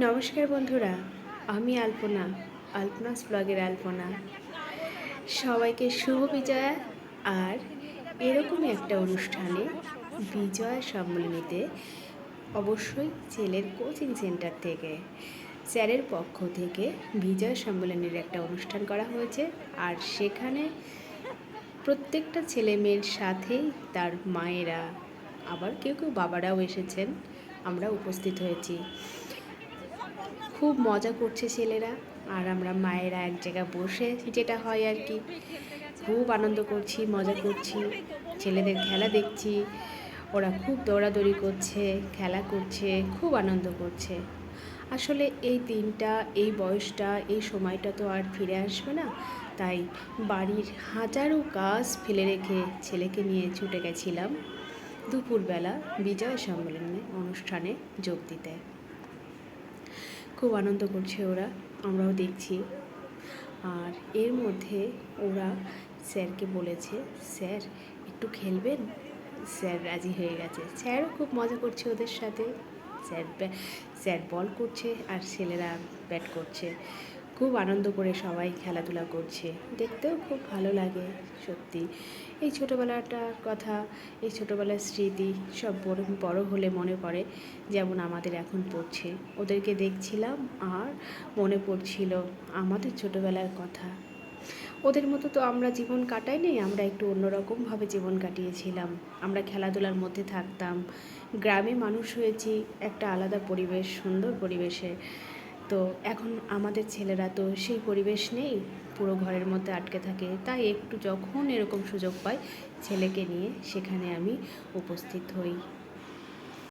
নমস্কার বন্ধুরা, আমি আলপনাস ব্লগের আলপনা। সবাইকে শুভ বিজয়া। আর এরকমই একটা অনুষ্ঠানে বিজয়া সম্মেলনীতে অবশ্যই ছেলের কোচিং সেন্টার থেকে স্যারের পক্ষ থেকে বিজয়া সম্মেলনীর একটা অনুষ্ঠান করা হয়েছে। আর সেখানে প্রত্যেকটা ছেলে মেয়ের সাথেই তার মায়েরা, আবার কেউ কেউ বাবারাও এসেছেন, আমরা উপস্থিত হয়েছি। খুব মজা করছে ছেলেরা, আর আমরা মায়েরা এক জায়গায় বসে, যেটা হয় আর কি, খুব আনন্দ করছি, মজা করছি, ছেলেদের খেলা দেখছি। ওরা খুব দৌড়াদৌড়ি করছে, খেলা করছে, খুব আনন্দ করছে। আসলে এই দিনটা, এই বয়সটা, এই সময়টা তো আর ফিরে আসবে না। তাই বাড়ির হাজারো কাজ ফেলে রেখে ছেলেকে নিয়ে ছুটে গেছিলাম দুপুরবেলা বিজয় সম্মেলনে অনুষ্ঠানে যোগ দিতে। খুব আনন্দ করছে ওরা, আমরাও দেখছি। আর এর মধ্যে ওরা স্যারকে বলেছে, স্যার একটু খেলবেন। স্যার রাজি হয়ে গেছে, স্যারও খুব মজা করছে ওদের সাথে। স্যার স্যার বল করছে আর ছেলেরা ব্যাট করছে। খুব আনন্দ করে সবাই খেলাধুলা করছে, দেখতেও খুব ভালো লাগে সত্যি। এই ছোটোবেলাটার কথা, এই ছোটোবেলার স্মৃতি সব বড় হলে মনে পড়ে, যেমন আমাদের এখন পড়ছে। ওদেরকে দেখছিলাম আর মনে পড়ছিল আমাদের ছোটোবেলার কথা। ওদের মতো তো আমরা জীবন কাটাইনি, আমরা একটু অন্যরকমভাবে জীবন কাটিয়েছিলাম। আমরা খেলাধুলার মধ্যে থাকতাম, গ্রামে মানুষ হয়েছি, একটা আলাদা পরিবেশ, সুন্দর পরিবেশে। তো এখন আমাদের ছেলেরা তো সেই পরিবেশ নেই, পুরো ঘরের মধ্যে আটকে থাকে। তাই একটু যখন এরকম সুযোগ পাই, ছেলেকে নিয়ে সেখানে আমি উপস্থিত হই।